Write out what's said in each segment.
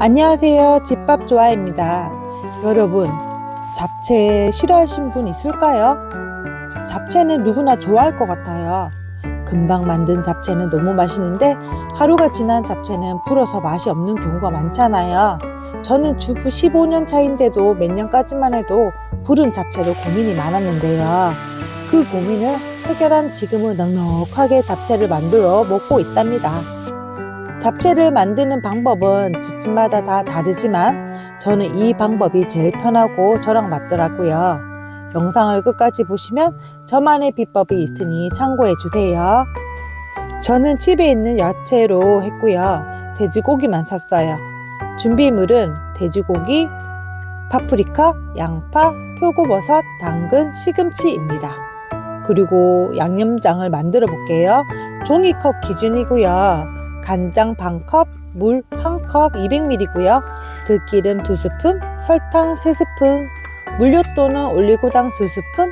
안녕하세요. 집밥 좋아입니다. 여러분, 잡채 싫어하시는 분 있을까요? 잡채는 누구나 좋아할 것 같아요. 금방 만든 잡채는 너무 맛있는데 하루가 지난 잡채는 불어서 맛이 없는 경우가 많잖아요. 저는 주부 15년 차인데도 몇 년까지만 해도 불은 잡채로 고민이 많았는데요. 그 고민을 해결한 지금은 넉넉하게 잡채를 만들어 먹고 있답니다. 잡채를 만드는 방법은 집집마다 다 다르지만 저는 이 방법이 제일 편하고 저랑 맞더라고요. 영상을 끝까지 보시면 저만의 비법이 있으니 참고해 주세요. 저는 집에 있는 야채로 했고요. 돼지고기만 샀어요. 준비물은 돼지고기, 파프리카, 양파, 표고버섯, 당근, 시금치입니다. 그리고 양념장을 만들어 볼게요. 종이컵 기준이고요. 간장 반컵, 물 1컵 200ml고요. 들기름 2스푼, 설탕 3스푼, 물엿 또는 올리고당 2스푼,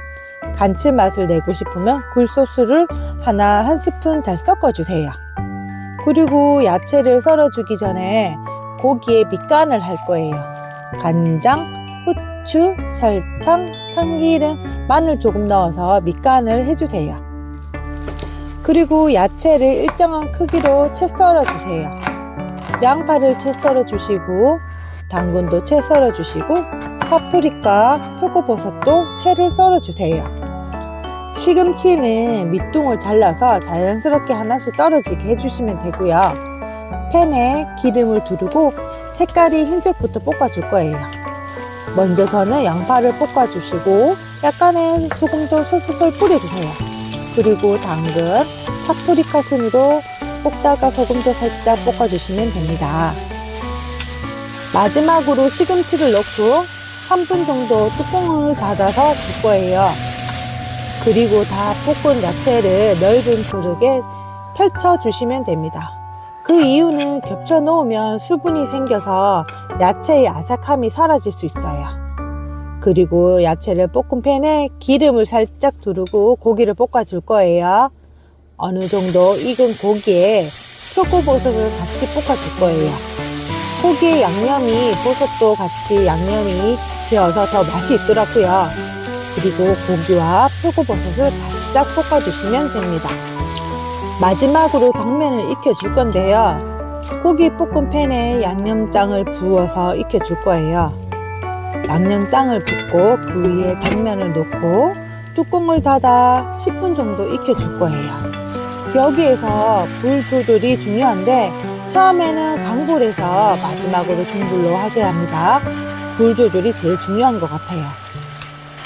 감칠맛을 내고 싶으면 굴소스를 하나 1스푼 잘 섞어주세요. 그리고 야채를 썰어주기 전에 고기에 밑간을 할 거예요. 간장, 후추, 설탕, 참기름, 마늘 조금 넣어서 밑간을 해주세요. 그리고 야채를 일정한 크기로 채 썰어 주세요. 양파를 채 썰어 주시고 당근도 채 썰어 주시고 파프리카, 표고버섯도 채를 썰어 주세요. 시금치는 밑둥을 잘라서 자연스럽게 하나씩 떨어지게 해주시면 되고요. 팬에 기름을 두르고 색깔이 흰색부터 볶아줄 거예요. 먼저 저는 양파를 볶아주시고 약간의 소금도 솔솔 뿌려주세요. 그리고 당근, 파프리카 순으로 볶다가 소금도 살짝 볶아주시면 됩니다. 마지막으로 시금치를 넣고 3분 정도 뚜껑을 닫아서 줄 거예요. 그리고 다 볶은 야채를 넓은 그릇에 펼쳐주시면 됩니다. 그 이유는 겹쳐 놓으면 수분이 생겨서 야채의 아삭함이 사라질 수 있어요. 그리고 야채를 볶은 팬에 기름을 살짝 두르고 고기를 볶아줄 거예요. 어느 정도 익은 고기에 표고버섯을 같이 볶아줄 거예요. 고기의 양념이 버섯도 같이 양념이 되어서 더 맛이 있더라고요. 그리고 고기와 표고버섯을 바짝 볶아주시면 됩니다. 마지막으로 당면을 익혀줄 건데요. 고기 볶은 팬에 양념장을 부어서 익혀줄 거예요. 양념장을 붓고 그 위에 당면을 넣고 뚜껑을 닫아 10분 정도 익혀줄 거예요. 여기에서 불 조절이 중요한데 처음에는 강불에서 마지막으로 중불로 하셔야 합니다. 불 조절이 제일 중요한 것 같아요.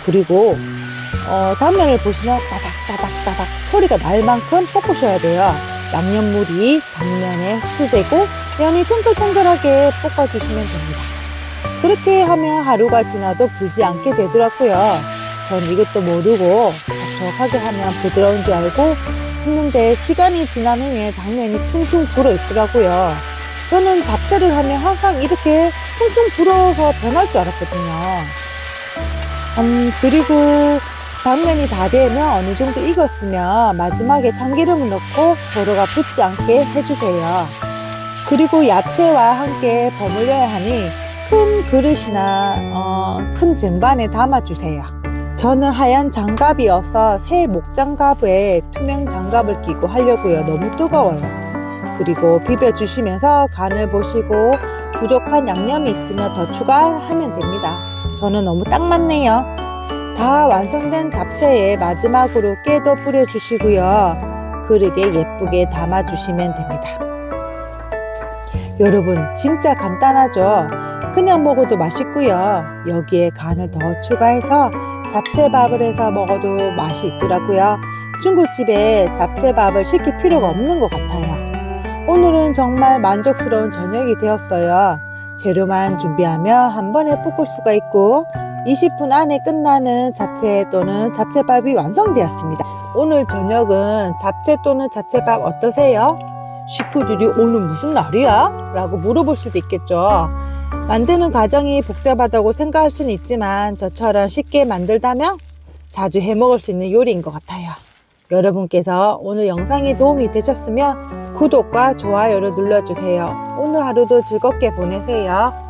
그리고 당면을 보시면 따닥따닥따닥 소리가 날 만큼 볶으셔야 돼요. 양념물이 당면에 흡수되고 면이 동글동글하게 볶아주시면 됩니다. 그렇게 하면 하루가 지나도 불지 않게 되더라고요. 전 이것도 모르고 촉촉하게 하면 부드러운 줄 알고 했는데 시간이 지난 후에 당면이 퉁퉁 불어 있더라고요. 저는 잡채를 하면 항상 이렇게 퉁퉁 불어서 변할 줄 알았거든요. 그리고 당면이 다 되면 어느 정도 익었으면 마지막에 참기름을 넣고 도로가 붙지 않게 해주세요. 그리고 야채와 함께 버무려야 하니 큰 그릇이나 큰 쟁반에 담아주세요. 저는 하얀 장갑이어서 새 목장갑에 투명 장갑을 끼고 하려고요. 너무 뜨거워요. 그리고 비벼주시면서 간을 보시고 부족한 양념이 있으면 더 추가하면 됩니다. 저는 너무 딱 맞네요. 다 완성된 잡채에 마지막으로 깨도 뿌려주시고요. 그릇에 예쁘게 담아주시면 됩니다. 여러분 진짜 간단하죠? 그냥 먹어도 맛있고요. 여기에 간을 더 추가해서 잡채밥을 해서 먹어도 맛이 있더라고요. 중국집에 잡채밥을 시킬 필요가 없는 것 같아요. 오늘은 정말 만족스러운 저녁이 되었어요. 재료만 준비하면 한 번에 볶을 수가 있고 20분 안에 끝나는 잡채 또는 잡채밥이 완성되었습니다. 오늘 저녁은 잡채 또는 잡채밥 어떠세요? 식구들이 오늘 무슨 날이야? 라고 물어볼 수도 있겠죠. 만드는 과정이 복잡하다고 생각할 수는 있지만 저처럼 쉽게 만들다면 자주 해 먹을 수 있는 요리인 것 같아요. 여러분께서 오늘 영상이 도움이 되셨으면 구독과 좋아요를 눌러주세요. 오늘 하루도 즐겁게 보내세요.